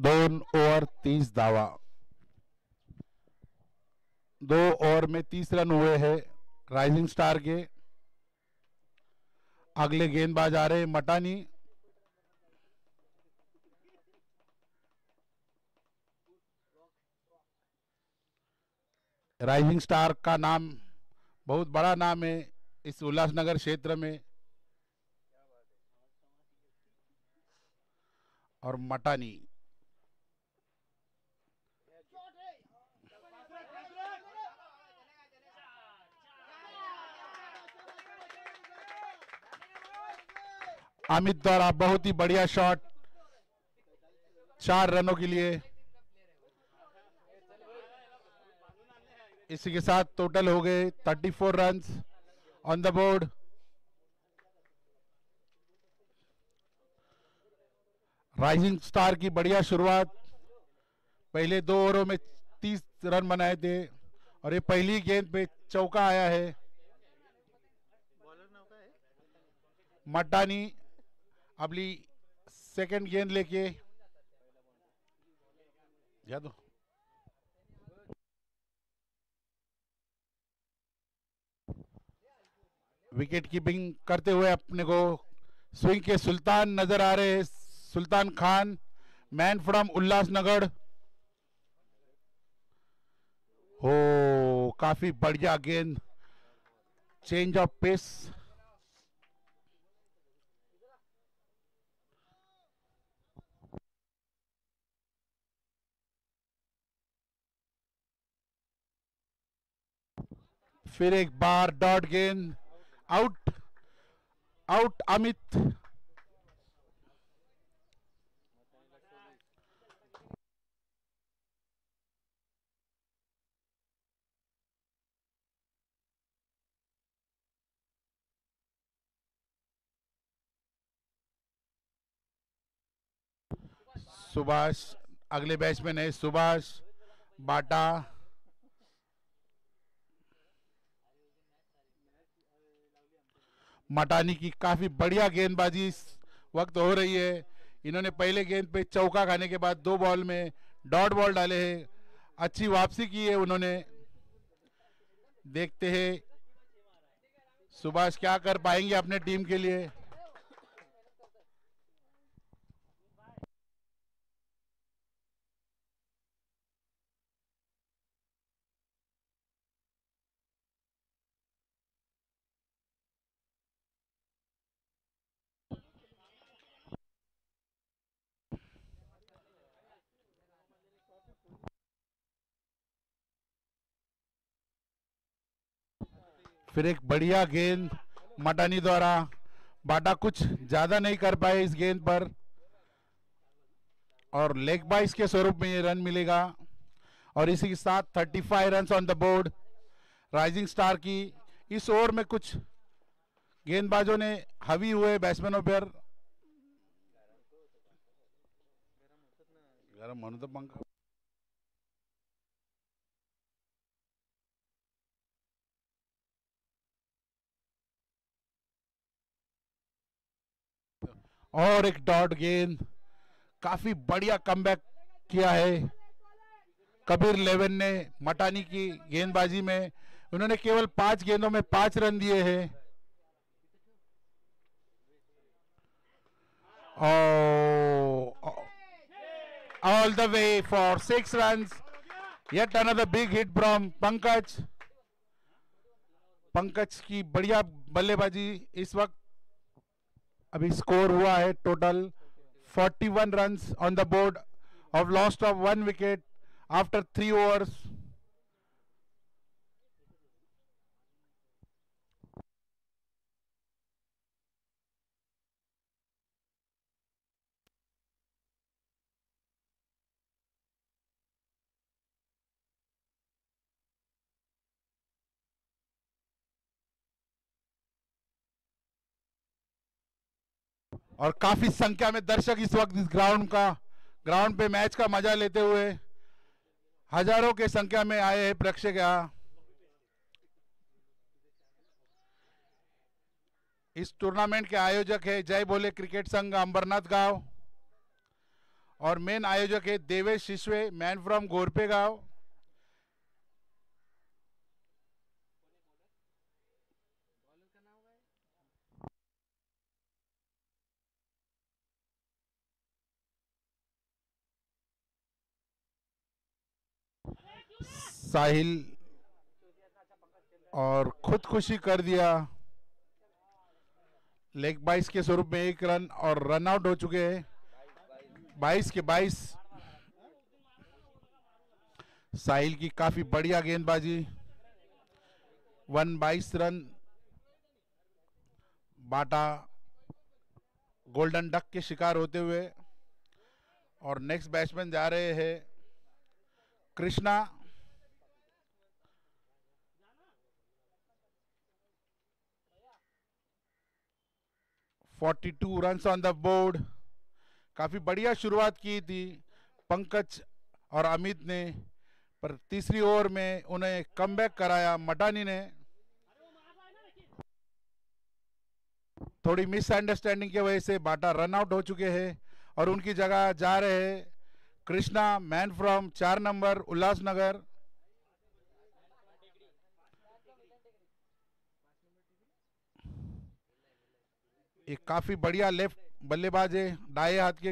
2 over 30 धावा। 2 over में 30 run हुए हैं राइजिंग स्टार के। अगले गेंदबाज आ रहे मटानी। राइजिंग स्टार का नाम बहुत बड़ा नाम है इस उल्लासनगर क्षेत्र में। और मटानी अमित द्वारा बहुत ही बढ़िया शॉट, 4 रनों के लिए। इसी के साथ टोटल हो गए 34 runs on the board. Rising star की बढ़िया शुरुआत। पहले 2 ओवरों में 30 रन बनाए थे और ये पहली गेंद पे चौका आया है। मटानी अगली सेकंड गेंद लेके दो। विकेट कीपिंग करते हुए अपने को स्विंग के सुल्तान नजर आ रहे हैं। Sultan Khan, man from Ulhasnagar. हो काफी बढ़िया गेंद, चेंज ऑफ पेस। फिर एक बार डॉट गेंद, आउट। आउट अमित। सुभाष अगले बैट्समैन है, सुभाष बाटा। मटानी की काफी बढ़िया गेंदबाजी इस वक्त हो रही है। इन्होंने पहले गेंद पे चौका खाने के बाद 2 बॉल में डॉट बॉल डाले हैं। अच्छी वापसी की है उन्होंने। देखते हैं सुभाष क्या कर पाएंगे अपने टीम के लिए। फिर एक बढ़िया गेंद मटानी द्वारा। बाटा कुछ ज्यादा नहीं कर पाए इस गेंद पर और लेग बाइस के स्वरूप में ये रन मिलेगा। और इसी के साथ 35 run on the board rising star की। इस ओवर में कुछ गेंदबाजों ने हावी हुए बैट्समैनों पर। गरम होने तो पंखा। और एक डॉट गेंद, काफी बढ़िया कमबैक किया है कबीर लेवन ने मटानी की गेंदबाजी में। उन्होंने केवल 5 गेंदों में 5 रन दिए हैं। All the way for 6 runs. Yet another big hit from Pankaj. Pankaj की बढ़िया बल्लेबाजी इस वक्त। अभी स्कोर हुआ है total 41 runs on the board of lost of 1 wicket after 3 overs. और काफी संख्या में दर्शक इस वक्त इस ग्राउंड पे मैच का मजा लेते हुए हजारों के संख्या में आए हैं प्रेक्षक यहाँ। इस टूर्नामेंट के आयोजक है जय बोले क्रिकेट संघ अंबरनाथ गांव। और मेन आयोजक है देवेश शिशवे, मैन फ्रॉम गोरपे गांव। साहिल और खुदकुशी कर दिया, लेग बाइस के स्वरूप में 1 रन और रन आउट हो चुके हैं 22 के 22। साहिल की काफी बढ़िया गेंदबाजी, 122 रन। बाटा गोल्डन डक के शिकार होते हुए। और नेक्स्ट बैट्समैन जा रहे हैं Krishna. 42 runs on the board. काफी बढ़िया शुरुआत की थी पंकज और अमित ने, पर तीसरी ओवर में उन्हें कमबैक कराया मटानी ने। थोड़ी मिसअंडरस्टैंडिंग की वजह से बाटा रन आउट हो चुके हैं और उनकी जगह जा रहे हैं Krishna, man from 4 number Ulhasnagar. एक काफी बढ़िया लेफ्ट बल्लेबाज है, दाएं हाथ के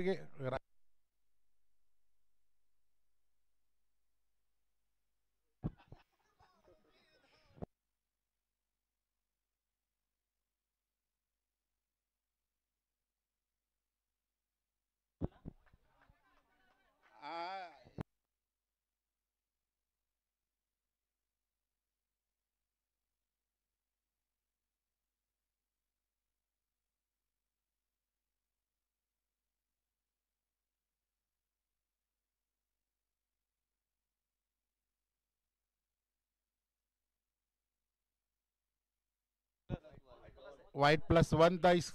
वाइट +1 था इस,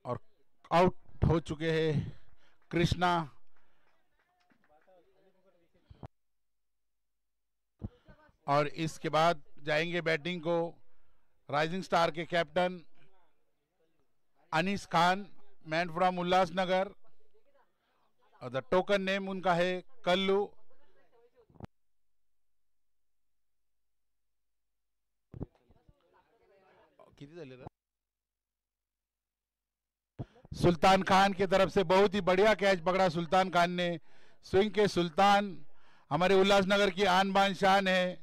और आउट हो चुके हैं कृष्णा। और इसके बाद जाएंगे बैटिंग को राइजिंग स्टार के captain Anees Khan, man from Ulhasnagar, और द टोकन नेम उनका है कल्लू। सुल्तान खान की तरफ से बहुत ही बढ़िया कैच पकड़ा सुल्तान खान ने। स्विंग के सुल्तान हमारे उल्लासनगर की आन बान शान है।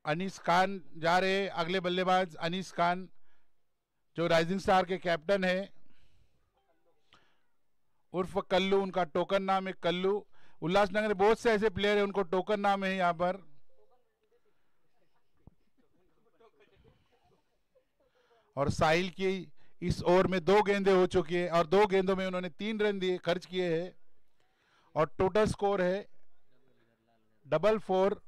अनीस खान जा रहे, अगले बल्लेबाज अनीस खान जो राइजिंग स्टार के कैप्टन है, उर्फ कल्लू, उनका टोकन नाम है कल्लू। उल्लासनगर में बहुत से ऐसे प्लेयर हैं उनको टोकन नाम है यहाँ पर। और साहिल की इस ओवर में 2 गेंदें हो चुकी है और 2 गेंदों में उन्होंने 3 रन दिए, खर्च किए हैं, और टोटल स्कोर है 44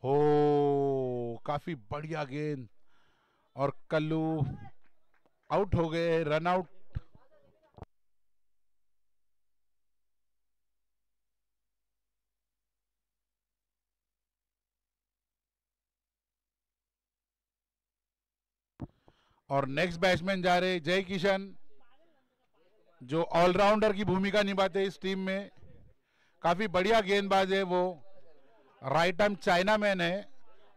हो। काफी बढ़िया गेंद, और कल्लू आउट हो गए, रन आउट। और नेक्स्ट बैट्समैन जा रहे जय किशन, जो ऑलराउंडर की भूमिका निभाते हैं इस टीम में। काफी बढ़िया गेंदबाज है वो, राइट आर्म चाइना मैन है,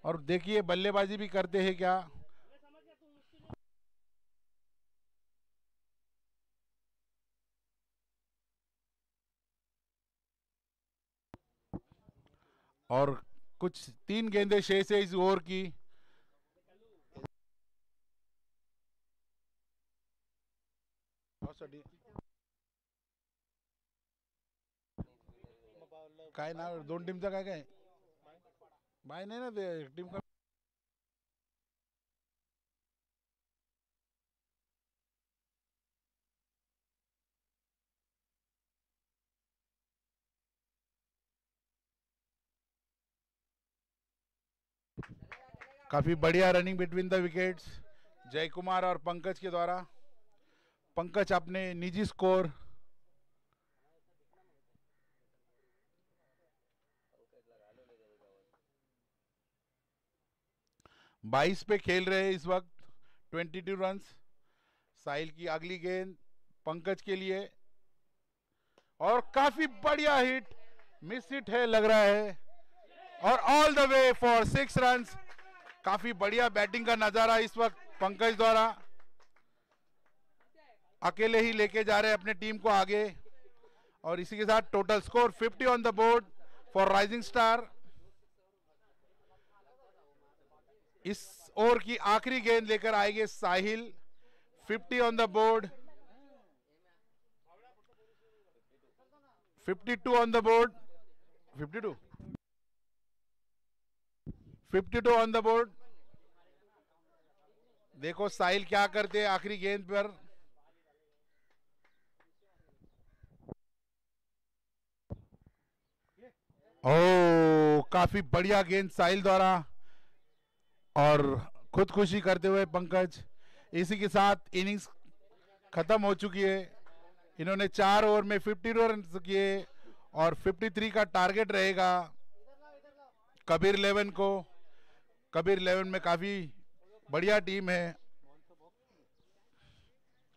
और देखिए बल्लेबाजी भी करते हैं क्या। और कुछ 3 गेंदें शेष है इस ओवर की। काय नाव 2 टीमचं काय काय बाय नाही ना ते टीम का। काफी बढ़िया रनिंग बिटवीन द विकेट्स जय कुमार और पंकज के द्वारा। पंकज अपने निजी स्कोर 22 पे खेल रहे हैं इस वक्त, 22 रन्स। साहिल की अगली गेंद पंकज के लिए, और काफी बढ़िया हिट, मिस हिट है लग रहा है, और all the way for 6 runs. काफी बढ़िया बैटिंग का नजारा इस वक्त पंकज द्वारा, अकेले ही लेके जा रहे हैं अपने टीम को आगे। और इसी के साथ total score 50 on the board for rising star. इस ओवर की आखिरी गेंद लेकर आएंगे साहिल। 50 on the board, 52 on the board, 52 52 on the board. देखो साहिल क्या करते हैं आखिरी गेंद पर। ओ, काफी बढ़िया गेंद साहिल द्वारा, और खुदकुशी करते हुए पंकज। इसी के साथ इनिंग्स खत्म हो चुकी है। इन्होंने 4 ओवर में 50 रन किए, और 53 का टारगेट रहेगा कबीर 11 को। कबीर 11 में काफी बढ़िया टीम है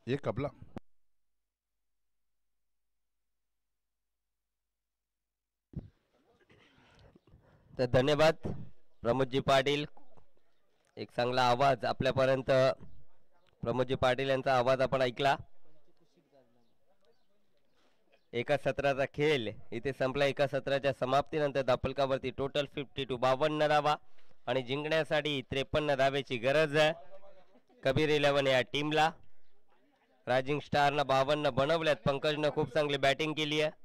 ये कबला। तर धन्यवाद प्रमोदजी पाटील. एक चांगला आवाज आपल्यापर्यंत, प्रमोदजी पाटील यांचा आवाज आपण ऐकला. एका सत्राचा खेळ इथे संपला. एका सत्राच्या समाप्तीनंतर दापलकावरती टोटल 52 52 धावा, आणि जिंकण्यासाठी 53 धावेची गरज आहे कबीर 11 या टीमला. रायझिंग स्टारनं 52 बनवल्यात. पंकजनं खूप चांगली बॅटिंग केली आहे.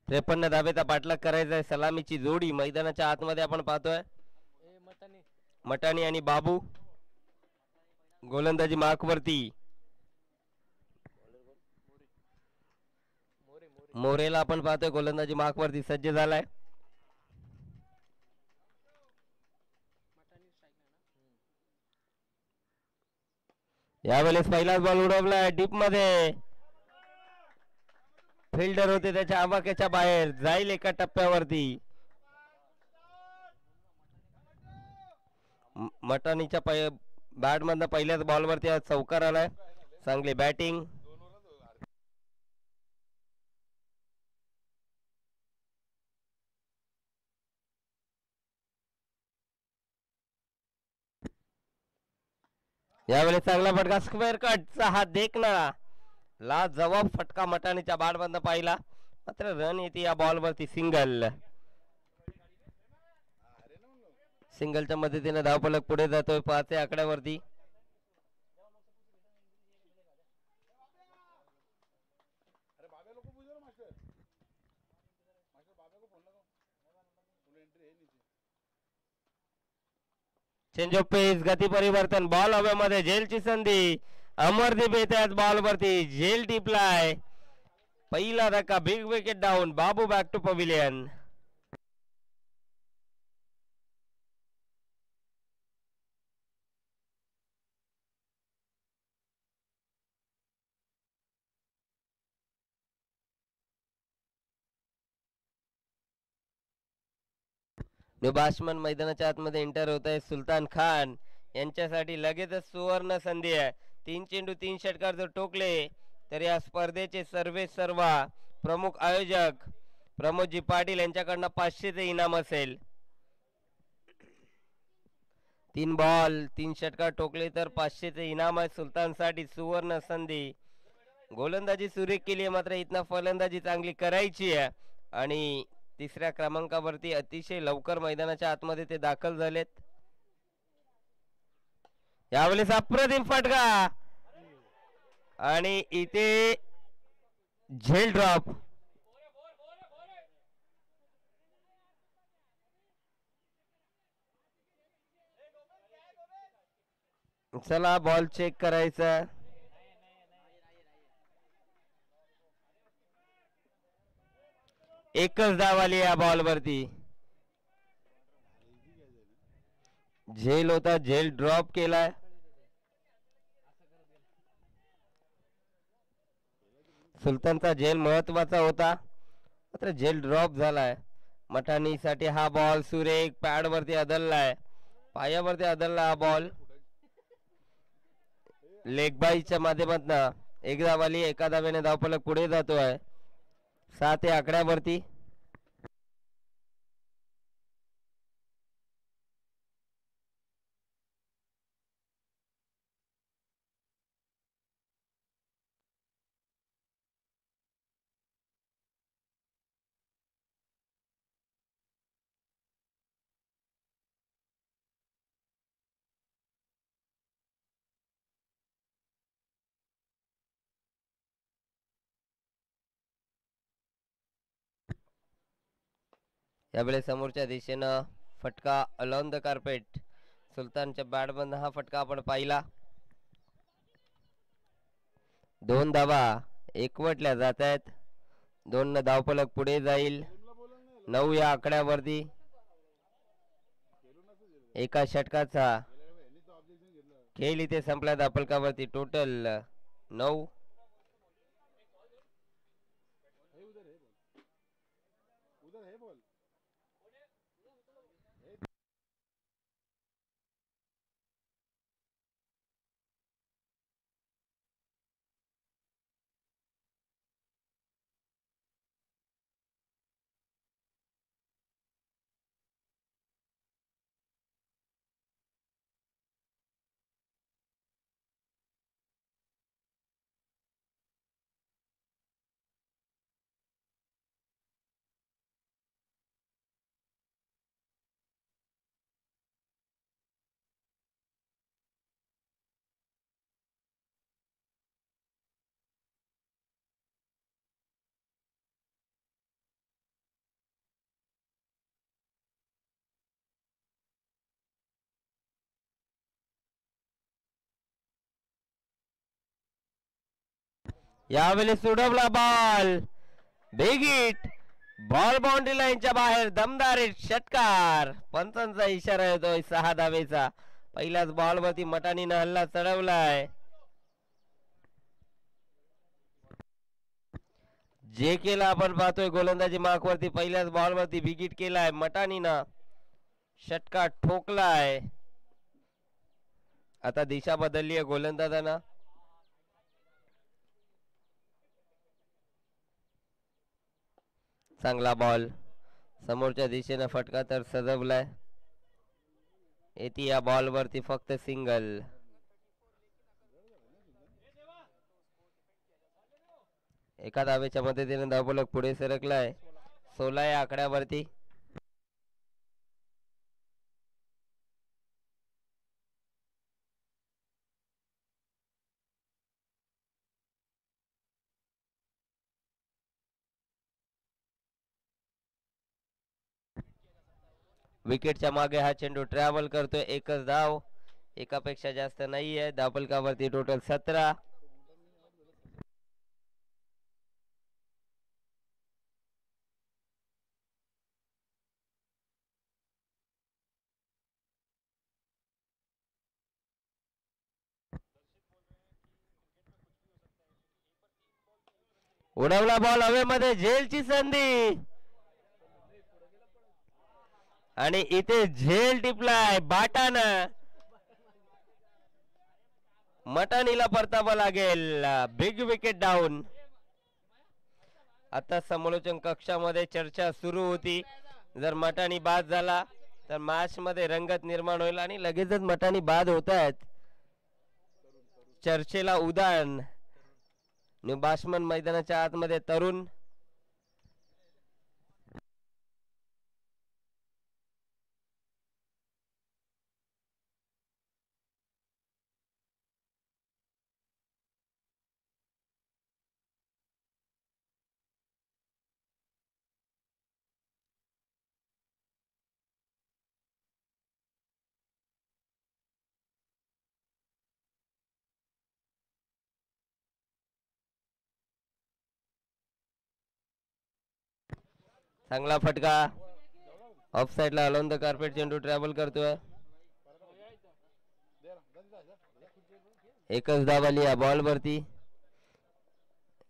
53 धावेचा पाठलाग करायचा आहे. सलामीची जोडी मैदानाच्या आतमध्ये आपण पाहतोय. मटाणी आणि बाबू गोलंदाजी मार्कवरती. मोरेला आपण पाहतोय गोलंदाजी मार्कवरती सज्ज झालाय. यावेळेस पहिलाच बॉल उडवलाय डीप मध्ये. फिल्डर होते त्याच्या आवाक्याच्या बाहेर, जाईल एका टप्प्यावरती. मटानीच्या बॅट मधनं पहिल्याच बॉलवरती आज चौकार आलाय. चांगली बॅटिंग. यावेळेस चांगला फटका स्क्वेअर कटचा हा देखना ला जवाब फटका मटानीच्या बॅट मधनं पाहिला. मात्र रन येते या बॉलवरती. सिंगलच्या मदतीने धावफलक पुढे जातोय 5 आकड्यावरती. चेंज ऑफ पेस, गती परिवर्तन, बॉल हवेमध्ये, झेलची संधी. अमरदीप येते आज बॉलवरती, झेल टिपलाय. पहिला धक्का, big wicket down. Babu back to pavilion. Batsman मैदानाच्या आतमध्ये एंटर होत आहे. सुलतान खान यांच्यासाठी लगेचच सुवर्ण संधी आहे. 3 चेंडू 3 षटकार जर टोकले तर या स्पर्धेचे सर्वा प्रमुख आयोजक प्रमोदजी पाटील यांच्याकडनं 500चे इनाम असेल. 3 बॉल 3 षटकार टोकले तर 500चे इनाम आहे. सुलतानसाठी सुवर्ण संधी. गोलंदाजी सुरेख केली आहे, मात्र इथनं फलंदाजी चांगली करायची आहे. आणि 3ऱ्या क्रमांकावरती अतिशय लवकर मैदानाच्या आतमध्ये ते दाखल झालेत. यावेळेस अप्रतिम फटका आणि इथे झेल ड्रॉप. चला बॉल चेक करायचा. एकच धाव आली या बॉलवरती. झेल होता, झेल ड्रॉप केलाय. सुलतानचा झेल महत्वाचा होता, मात्र झेल ड्रॉप झालाय. मठाणीसाठी हा बॉल सुरेख पॅड वरती अदललाय, पायावरती अदलला हा बॉल. लेग बाईच्या माध्यमातून एक धाव आली. एका धाव्याने धावफलक पुढे जातोय 7 आकड्यावरती. यावेळेस समोरच्या दिशेनं फटका अलॉन द कार्पेट. सुलतानच्या बॅटमधनं हा फटका आपण पाहिला. 2 धावा एकवटल्या जात आहेत. 2 न धावफलक पुढे जाईल 9 या आकड्यावरती. एका षटकाचा खेळ इथे संपला. धावफलकावरती टोटल 9. यावेळी सोडवला ball, big hit, ball boundary लाईनच्या बाहेर, दमदार षटकार. पंचांचा इशारा येतोय 6 धावेचा. पहिल्याच बॉल वरती मटानीनं हल्ला चढवलाय. जे केला आपण पाहतोय गोलंदाजी मार्क वरती पहिल्याच बॉल वरती विकेट केलाय मटानीनं, षटकार ठोकलाय. आता दिशा बदलली आहे गोलंदाजांना. चांगला बॉल, समोरच्या दिशेनं फटका तर सजवलाय. येते या बॉल वरती फक्त सिंगल. एका धावेच्या मदतीने धावफलक पुढे सरकलाय 16 या आकड्यावरती. विकेटच्या मागे हा चेंडू ट्रॅव्हल करतोय. एकच धाव, एकापेक्षा जास्त नाहीये. धावफलकावरती टोटल 17. उडवला बॉल हवेमध्ये, झेलची संधी आणि इथे झेल टिपलाय बाटानं. मटानीला परतावं लागेल. Big wicket down. आता समालोचन कक्षामध्ये चर्चा सुरू होती. जर मटानी बाद झाला तर मॅच मध्ये रंगत निर्माण होईल आणि लगेचच मटानी बाद होत आहेत. चर्चेला उदाहरण न्यू बाशमन मैदानाच्या आतमध्ये तरुण चांगला फटका ऑफ साइडला अलोन द कार्पेट चेंडू ट्रॅव्हल करतोय. एकच धाव आली या बॉल वरती.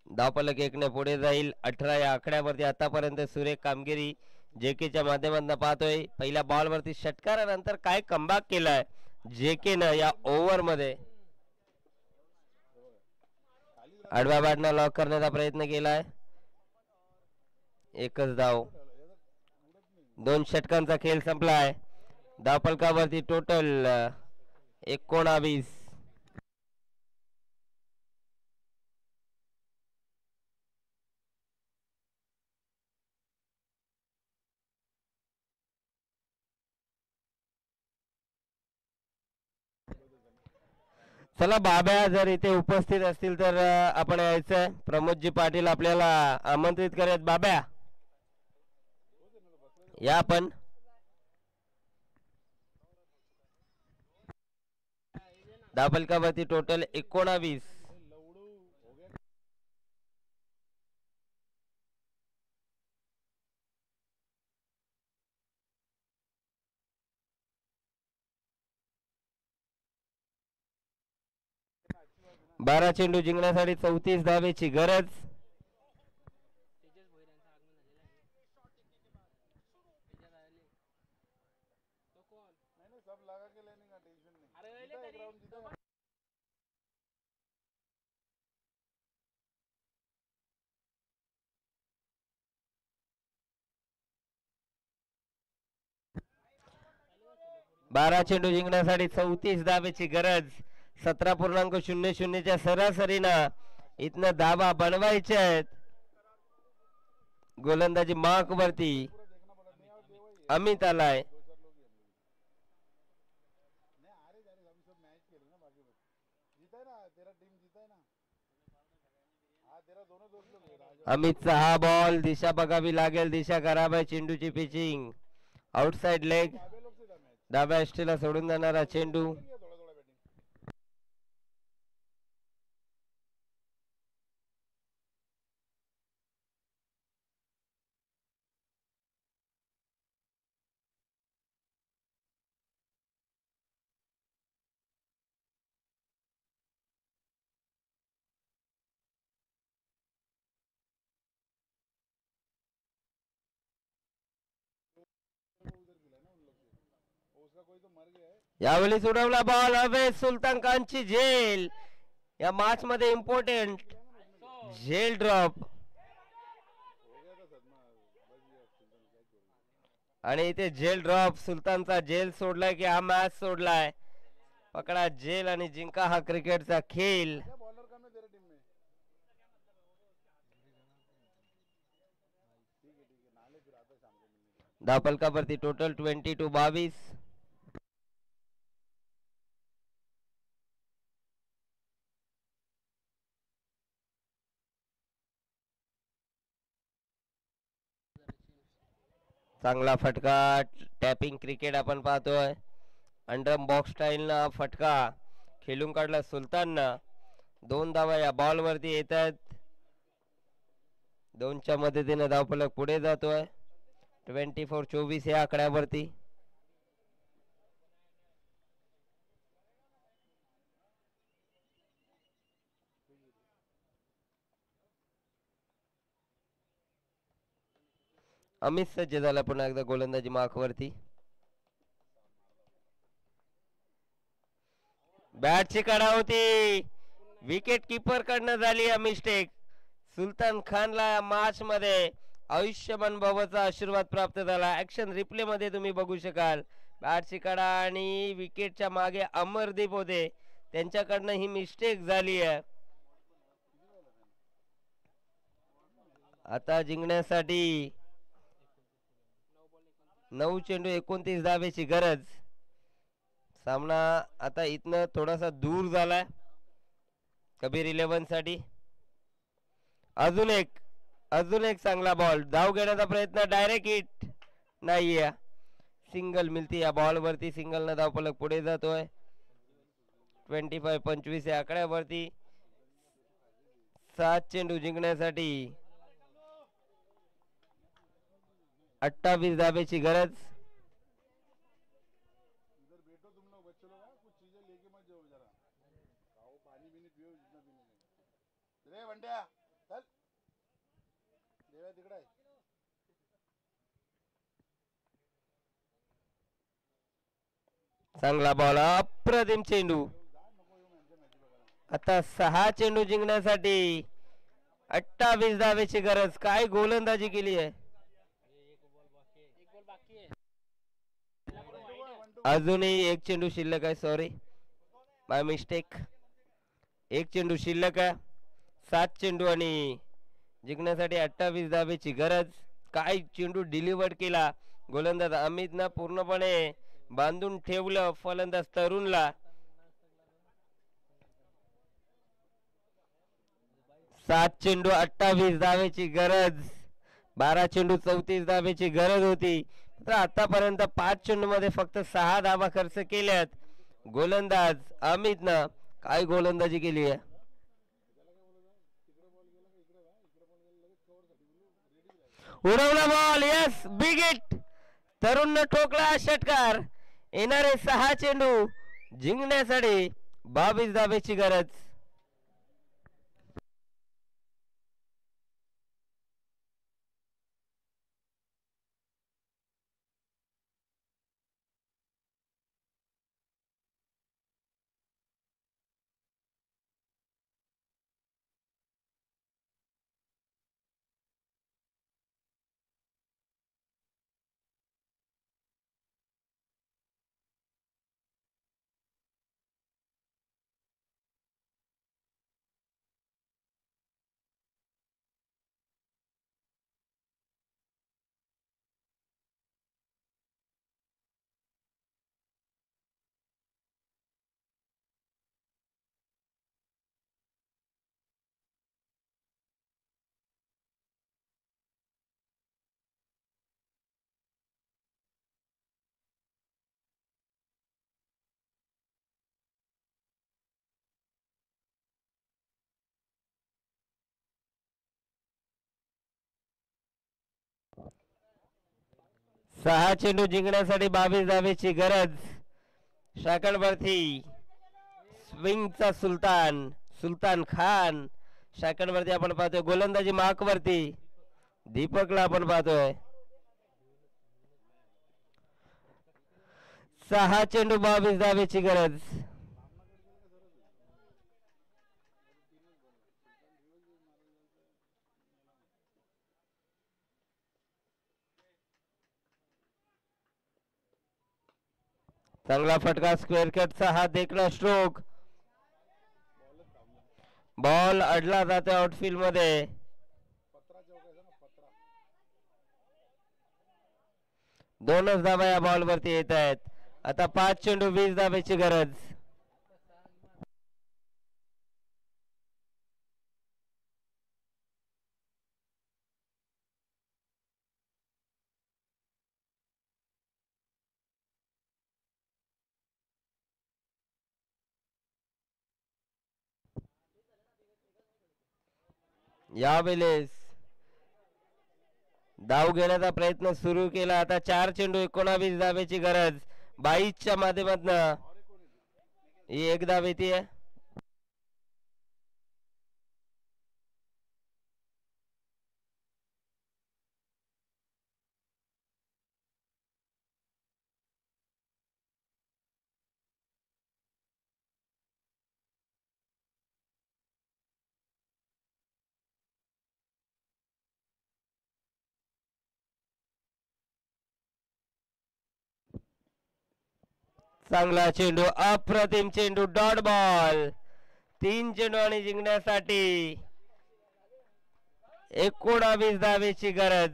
धावफलक 1 ने पुढे जाईल. 18 या आकड्यावरती आतापर्यंत सुरेख कामगिरी जेकेच्या माध्यमातून पाहतोय. पहिल्या बॉल वरती षटकारानंतर काय कमबॅक केलाय जेकेनं या ओव्हर मध्ये. आडव्या बॅटनं लॉक करण्याचा प्रयत्न केलाय. एकच धाव, 2 षटकांचा खेळ संपलाय. धावफलकावरती टोटल 19. चला बाब्या जर इथे उपस्थित असतील तर आपण यायचं. प्रमोदजी पाटील आपल्याला आमंत्रित करत. बाब्या या आपण. धावफलकावरती टोटल 19. बारा चेंडू जिंकण्यासाठी 34 धावेची गरज. बारा चेंडू जिंकण्यासाठी 34 धावेची गरज. 17.00 च्या सरासरीनं इथनं धावा बनवायच्या आहेत. गोलंदाजी मार्क वरती अमित आलाय. अमितचा हा बॉल, दिशा बघावी लागेल. दिशा खराब आहे. चेंडूची पिचिंग आउटसाइड लेग. डाव्या एष्टीला सोडून जाणारा चेंडू. यावेळी उडवला बॉल हवे सुलतान खानची झेल या मॅच मध्ये इम्पॉर्टंट झेल ड्रॉप आणि इथे झेल ड्रॉप सुलतानचा झेल सोडलाय की हा मॅच सोडलाय पकडा झेल आणि जिंका हा क्रिकेटचा खेळ धापलकावरती टोटल 20-22 चांगला फटका टॅपिंग क्रिकेट आपण पाहतोय अंडरम बॉक्स स्टाईल ना फटका खेळून काढला सुलताननं 2 धावा या बॉल वरती येतात 2च्या मदतीने धावफलक पुढे जातोय 24-24 या आकड्यावरती अमित सज्ज झाला पुन्हा एकदा गोलंदाजी मार्कवरती बॅटची कडा होती विकेट किपर कडनं झाली या मिस्टेक सुलतान खानला या मॅच मध्ये आयुष्यमान भवाचा आशीर्वाद प्राप्त झाला ऍक्शन रिप्ले मध्ये तुम्ही बघू शकाल बॅटची कडा आणि विकेटच्या मागे अमरदीप होते त्यांच्याकडनं ही मिस्टेक झाली आहे आता जिंकण्यासाठी 9 चेंडू 29 धावेची गरज सामना आता इथनं थोडासा दूर झालाय कबीर 11 साठी अजून एक चांगला बॉल धाव घेण्याचा प्रयत्न डायरेक्ट हिट नाहीये सिंगल मिळती या बॉल वरती सिंगल न धावफलक पुढे जातोय 25-25 या आकड्यावरती 7 चेंडू जिंकण्यासाठी 28 धावेची गरज चांगला बॉल अप्रतिम चेंडू आता 6 चेंडू जिंकण्यासाठी 28 धावेची गरज काय गोलंदाजी केली आहे अजूनही 1 चेंडू शिल्लक आहे सॉरी बाय मिस्टेक 1 चेंडू शिल्लक आहे 7 चेंडू आणि जिंकण्यासाठी 28 धावेची गरज काय चेंडू डिलिव्हर केला गोलंदाज अमितनं पूर्णपणे बांधून ठेवलं फलंदाज तरुणला 7 चेंडू 28 धावेची गरज 12 चेंडू 34 धावेची गरज होती तर आतापर्यंत 5 चेंडू मध्ये फक्त 6 धावा खर्च केल्यात गोलंदाज अमितनं काय गोलंदाजी केली आहे उडवला बॉल यस बिग हिट तरुण ठोकला षटकार येणारे 6 चेंडू जिंकण्यासाठी 22 धावेची गरज सहा चेंडू जिंकण्यासाठी 22 धावेची गरज शाकणवरती स्विंगचा सुलतान खान शाकणवरती आपण पाहतोय गोलंदाजी मार्क वरती दीपकला आपण पाहतोय 6 चेंडू 22 धावेची गरज. चांगला फटका स्क्वेअर कटचा हा देखणा स्ट्रोक. बॉल अडला जाते आउटफील्ड मध्ये. 2च धावा या बॉल वरती येत आहेत. आता 5 चेंडू 20 धावेची गरज. यावेळेस धाव घेण्याचा प्रयत्न सुरू केला. आता 4 चेंडू 19 धावेची गरज. 22च्या माध्यमातून ही 1 धाव येते. चांगला चेंडू, अप्रतिम चेंडू, डॉट बॉल. 3 चेंडू आणि जिंकण्यासाठी 19 धावेची गरज.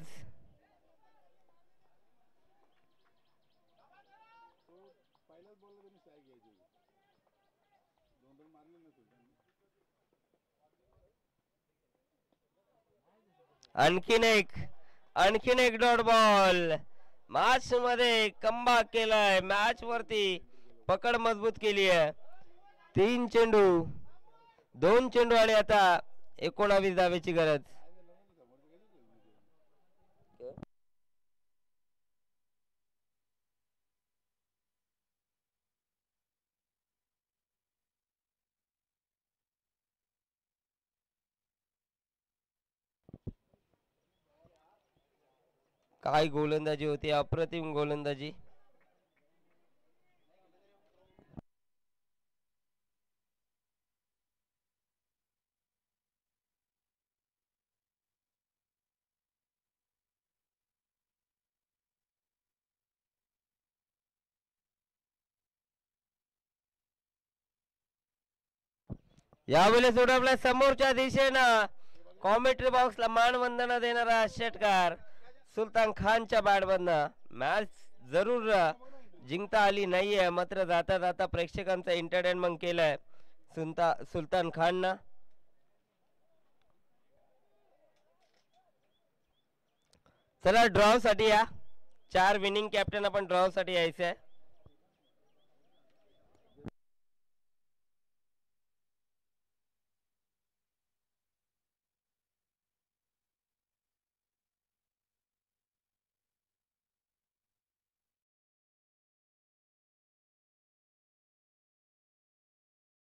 आणखीन एक डॉट बॉल. मॅच मध्ये कमबॅक केलाय. मॅच वरती पकड मजबूत केली आहे. 3 चेंडू 2 चेंडू आणि आता 19 धावेची गरज. काय गोलंदाजी होती, अप्रतिम गोलंदाजी. यावेळेस उडवल्या समोरच्या दिशेनं कॉमेंट्री बॉक्सला मानवंदना देणारा षटकार सुलतान खानच्या बॅटमधनं. मॅच जरूर जिंकता आली नाहीये, मात्र जाता जाता प्रेक्षकांचा एंटरटेनमेंट केलंय सुलतान खाननं. चला ड्रॉ साठी या. 4 विनिंग कॅप्टन आपण ड्रॉ साठी यायचंय.